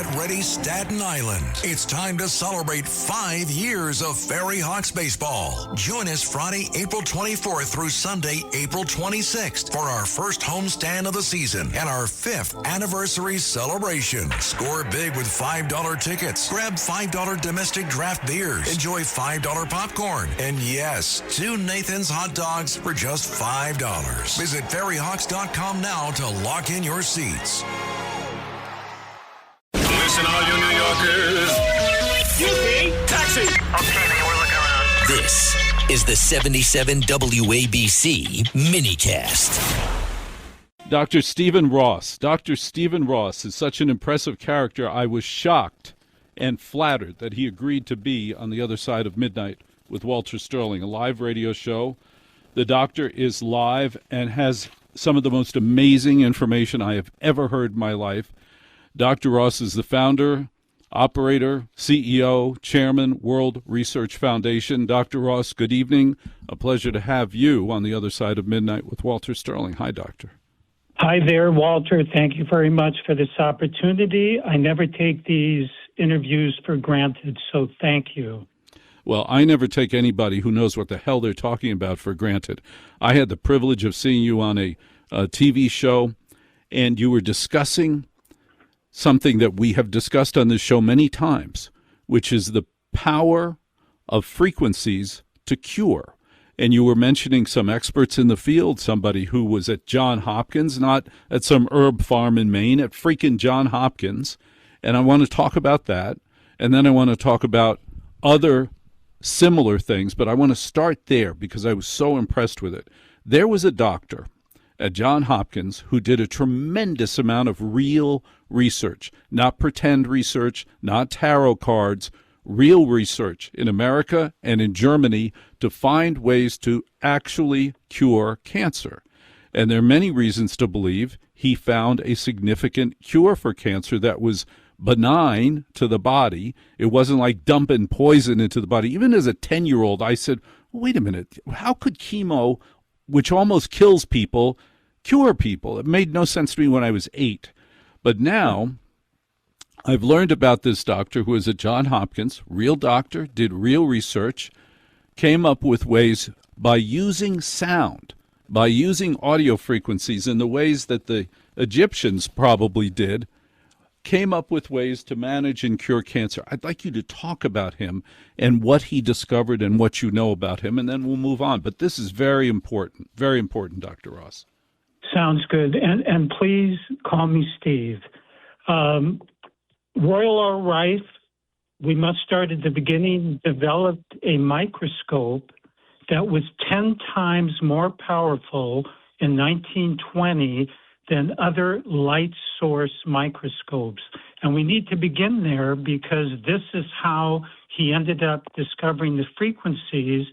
Get ready, Staten Island. It's time to celebrate 5 years of Ferry Hawks baseball. Join us Friday, April 24th through Sunday, April 26th for our first homestand of the season and our 5th anniversary celebration. Score big with $5 tickets. Grab $5 domestic draft beers. Enjoy $5 popcorn. And yes, 2 Nathan's hot dogs for just $5. Visit ferryhawks.com now to lock in your seats. Listen, all you New Yorkers. Taxi. Okay, man, we're looking around. This is the 77 WABC minicast. Dr. Stephen Ross. Dr. Stephen Ross is such an impressive character. I was shocked and flattered that he agreed to be on the other side of midnight with Walter Sterling, a live radio show. The doctor is live and has some of the most amazing information I have ever heard in my life. Dr. Ross is the founder, operator, CEO, chairman, World Research Foundation. Dr. Ross, good evening. A pleasure to have you on the other side of midnight with Walter Sterling. Hi, doctor. Hi there, Walter. Thank you very much for this opportunity. I never take these interviews for granted, so thank you. Well, I never take anybody who knows what the hell they're talking about for granted. I had the privilege of seeing you on a TV show, and you were discussing something that we have discussed on this show many times, which is the power of frequencies to cure. And you were mentioning some experts in the field, somebody who was at Johns Hopkins, not at some herb farm in Maine, at freaking Johns Hopkins. And I want to talk about that. And then I want to talk about other similar things, but I want to start there because I was so impressed with it. There was a doctor at Johns Hopkins who did a tremendous amount of real research, not pretend research, not tarot cards, real research in America and in Germany to find ways to actually cure cancer. And there are many reasons to believe he found a significant cure for cancer that was benign to the body. It wasn't like dumping poison into the body. Even as a 10-year-old, I said, wait a minute, how could chemo, which almost kills people, cure people? It made no sense to me when I was 8. But now I've learned about this doctor who is at Johns Hopkins, real doctor, did real research, came up with ways by using sound, by using audio frequencies in the ways that the Egyptians probably did, came up with ways to manage and cure cancer. I'd like you to talk about him and what he discovered and what you know about him, and then we'll move on. But this is very important, Dr. Ross. Sounds good. And please call me Steve. Royal R. Rife, we must start at the beginning, developed a microscope that was 10 times more powerful in 1920 than other light source microscopes. And we need to begin there because this is how he ended up discovering the frequencies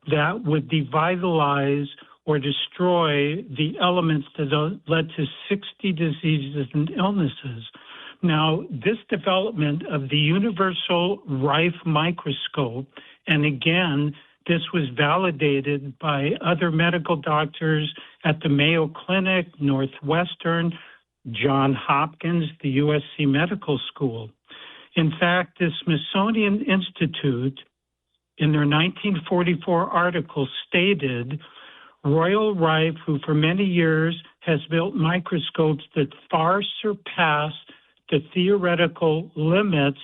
that would devitalize or destroy the elements that led to 60 diseases and illnesses. Now, this development of the universal Rife microscope, and again, this was validated by other medical doctors at the Mayo Clinic, Northwestern, Johns Hopkins, the USC Medical School. In fact, the Smithsonian Institute, in their 1944 article, stated, Royal Rife, who for many years has built microscopes that far surpass the theoretical limits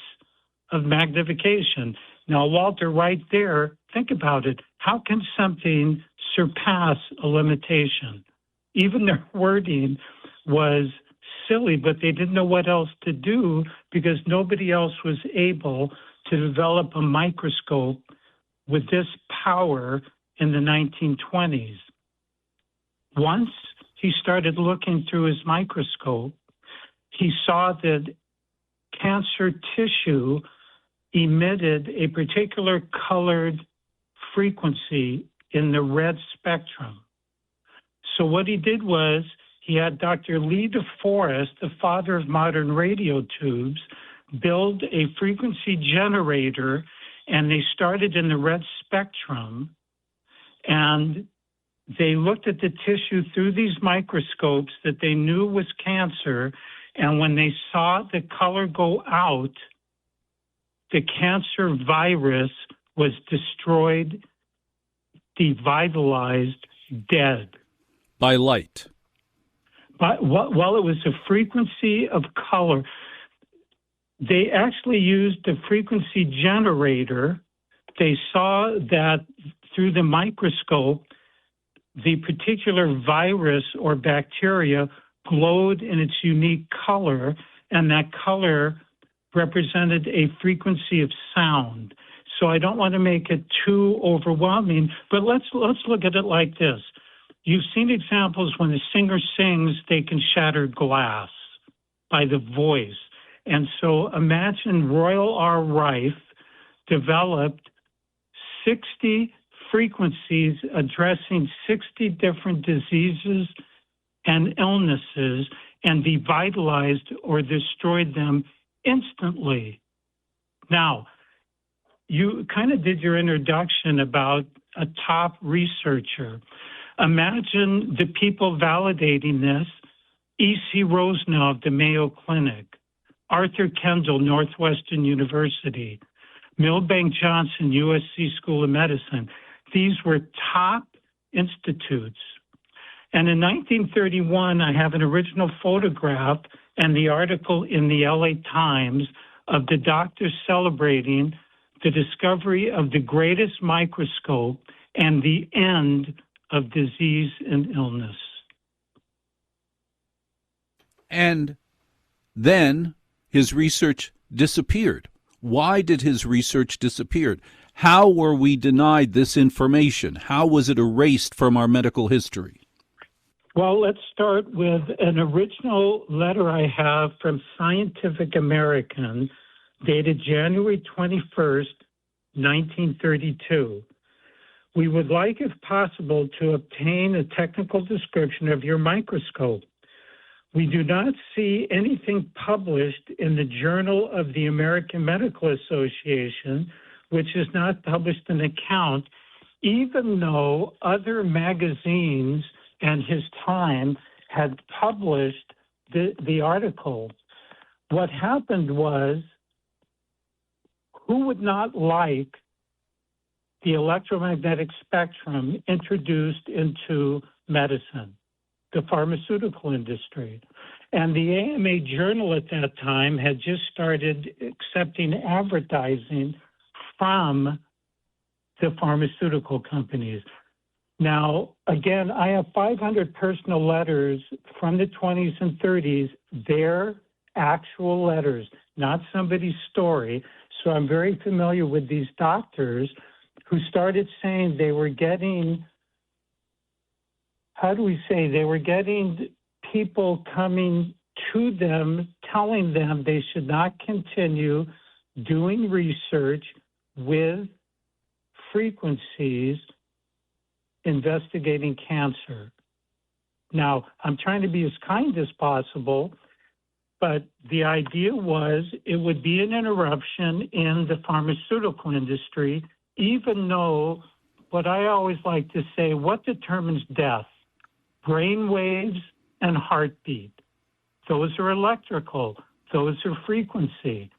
of magnification. Now, Walter, right there, think about it. How can something surpass a limitation? Even their wording was silly, but they didn't know what else to do because nobody else was able to develop a microscope with this power in the 1920s. Once he started looking through his microscope, he saw that cancer tissue emitted a particular colored frequency in the red spectrum. So what he did was he had Dr. Lee DeForest, the father of modern radio tubes, build a frequency generator, and they started in the red spectrum, and they looked at the tissue through these microscopes that they knew was cancer, And when they saw the color go out, the cancer virus was destroyed, devitalized, dead. By light. But while it was a frequency of color, they actually used a frequency generator. They saw that through the microscope, the particular virus or bacteria glowed in its unique color, and that color represented a frequency of sound. So I don't want to make it too overwhelming, but let's look at it like this. You've seen examples when a singer sings, they can shatter glass by the voice. And so imagine Royal R. Rife developed 60 frequencies addressing 60 different diseases and illnesses and devitalized or destroyed them instantly. Now, you kind of did your introduction about a top researcher. Imagine the people validating this: E.C. Rosenow of the Mayo Clinic, Arthur Kendall, Northwestern University, Milbank Johnson, USC School of Medicine. These were top institutes. And in 1931, I have an original photograph and the article in the LA Times of the doctors celebrating the discovery of the greatest microscope and the end of disease and illness. And then his research disappeared. Why did his research disappear? How were we denied this information? How was it erased from our medical history? Well, let's start with an original letter I have from Scientific American, dated January 21st, 1932. We would like, if possible, to obtain a technical description of your microscope. We do not see anything published in the Journal of the American Medical Association, which has not published an account, even though other magazines and his time had published the article. What happened was, who would not like the electromagnetic spectrum introduced into medicine, the pharmaceutical industry? And the AMA Journal at that time had just started accepting advertising from the pharmaceutical companies. Now, again, I have 500 personal letters from the 20s and 30s. They're actual letters, not somebody's story. So I'm very familiar with these doctors who started saying they were getting, they were getting people coming to them, telling them they should not continue doing research with frequencies investigating cancer. Now, I'm trying to be as kind as possible, but the idea was it would be an interruption in the pharmaceutical industry, even though what I always like to say, what determines death? Brain waves and heartbeat. Those are electrical. Those are frequency.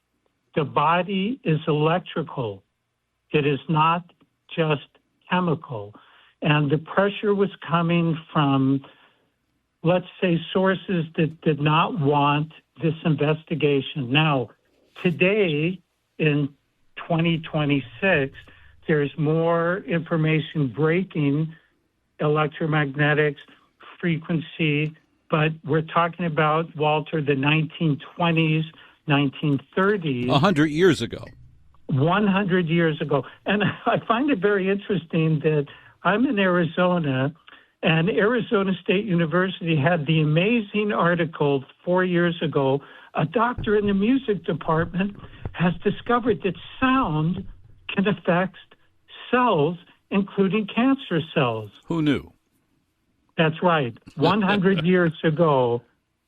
The body is electrical. It is not just chemical. And the pressure was coming from, let's say, sources that did not want this investigation. Now, today, in 2026, there's more information breaking electromagnetics, frequency, but we're talking about, Walter, the 1920s, 1930s. 100 years ago. 100 years ago. And I find it very interesting that I'm in Arizona, and Arizona State University had the amazing article 4 years ago. A doctor in the music department has discovered that sound can affect cells, including cancer cells. Who knew? That's right. 100 years ago,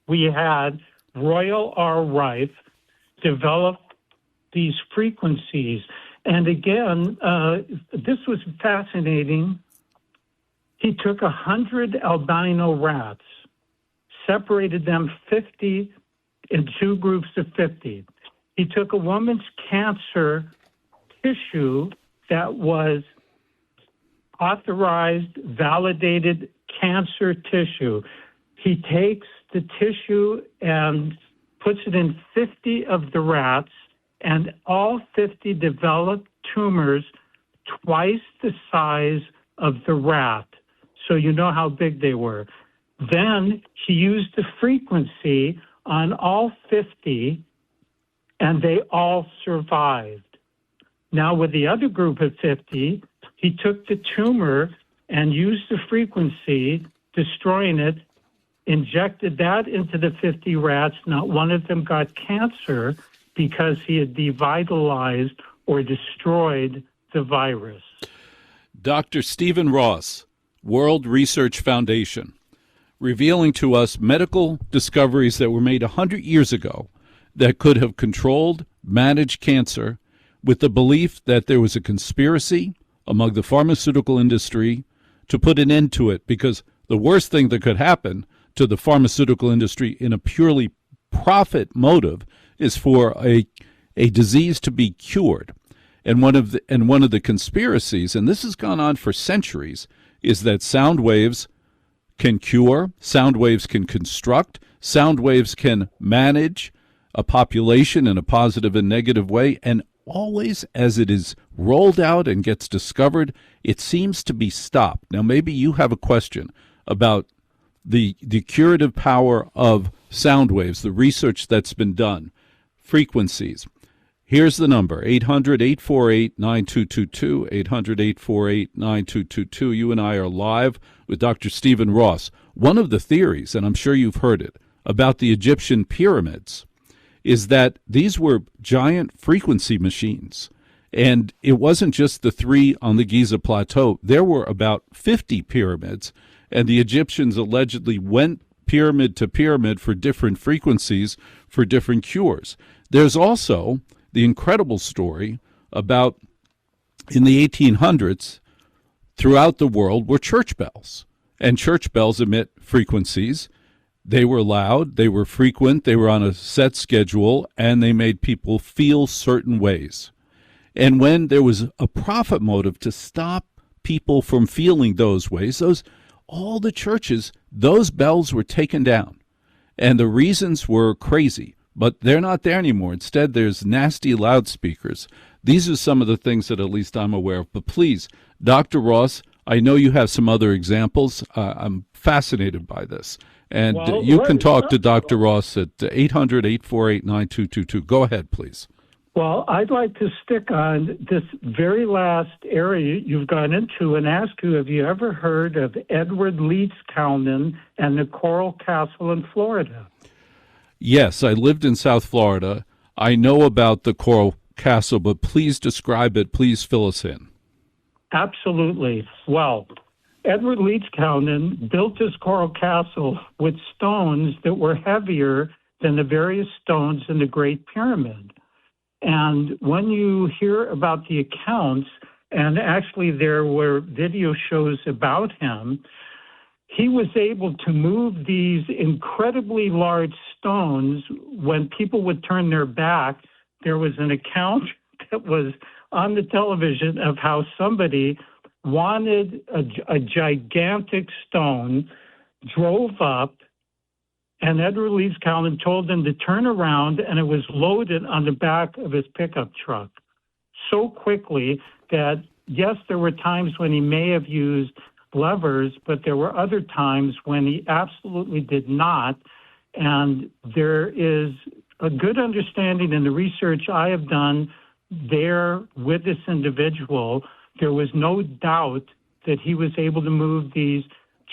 we had Royal R. Rife develop these frequencies. And again, this was fascinating. He took 100 albino rats, separated them 50 in two groups of 50. He took a woman's cancer tissue that was authorized, validated cancer tissue. He takes the tissue and puts it in 50 of the rats, and all 50 developed tumors twice the size of the rat. So you know how big they were. Then he used the frequency on all 50, and they all survived. Now, with the other group of 50, he took the tumor and used the frequency, destroying it, injected that into the 50 rats. Not one of them got cancer because he had devitalized or destroyed the virus. Dr. Stephen Ross, World Research Foundation, revealing to us medical discoveries that were made 100 years ago that could have controlled, managed cancer with the belief that there was a conspiracy among the pharmaceutical industry to put an end to it, because the worst thing that could happen to the pharmaceutical industry in a purely profit motive is for a disease to be cured. And one of the conspiracies, and this has gone on for centuries, is that sound waves can cure, sound waves can construct, sound waves can manage a population in a positive and negative way, and always as it is rolled out and gets discovered, it seems to be stopped. Now, maybe you have a question about the curative power of sound waves, the research that's been done, frequencies. Here's the number, 800-848-9222, 800-848-9222. You and I are live with Dr. Stephen Ross. One of the theories, and I'm sure you've heard it, about the Egyptian pyramids is that these were giant frequency machines. And it wasn't just the three on the Giza Plateau. There were about 50 pyramids, and the Egyptians allegedly went pyramid to pyramid for different frequencies, for different cures. There's also the incredible story about in the 1800s, throughout the world were church bells, and church bells emit frequencies. They were loud, they were frequent, they were on a set schedule, and they made people feel certain ways. And when there was a profit motive to stop people from feeling those ways, all the churches, those bells were taken down. And the reasons were crazy, but they're not there anymore. Instead, there's nasty loudspeakers. These are some of the things that at least I'm aware of. But please, Dr. Ross, I know you have some other examples. I'm fascinated by this. And you can talk to Dr. Ross at 800-848-9222. Go ahead, please. Well, I'd like to stick on this very last area you've gone into and ask you, have you ever heard of Edward Leeds Calnan and the Coral Castle in Florida? Yes, I lived in South Florida. I know about the Coral Castle, but please describe it. Please fill us in. Absolutely. Well, Edward Leeds Calnan built this Coral Castle with stones that were heavier than the various stones in the Great Pyramid. And when you hear about the accounts, and actually there were video shows about him, he was able to move these incredibly large stones. When people would turn their back, there was an account that was on the television of how somebody wanted a gigantic stone, drove up, and Edward Leeds Calnan told them to turn around, and it was loaded on the back of his pickup truck so quickly that, yes, there were times when he may have used levers, but there were other times when he absolutely did not. And there is a good understanding in the research I have done there with this individual. There was no doubt that he was able to move these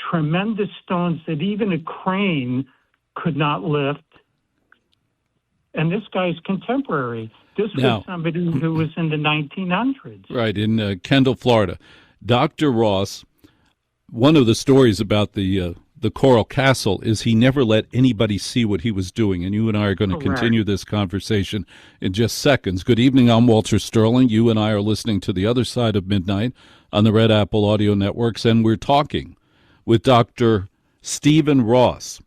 tremendous stones that even a crane could not lift. And this guy's contemporary. This was somebody who was in the 1900s. Right, in Kendall, Florida. Dr. Ross, one of the stories about the Coral Castle is he never let anybody see what he was doing. And you and I are going to continue this conversation in just seconds. Good evening, I'm Walter Sterling. You and I are listening to The Other Side of Midnight on the Red Apple Audio Networks, and we're talking with Dr. Stephen Ross.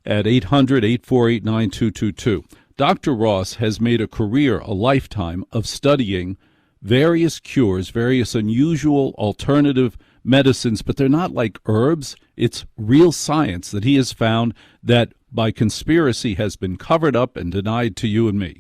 at 800-848-9222. Dr. Ross has made a career, a lifetime, of studying various cures, various unusual alternative medicines, but they're not like herbs. It's real science that he has found that by conspiracy has been covered up and denied to you and me.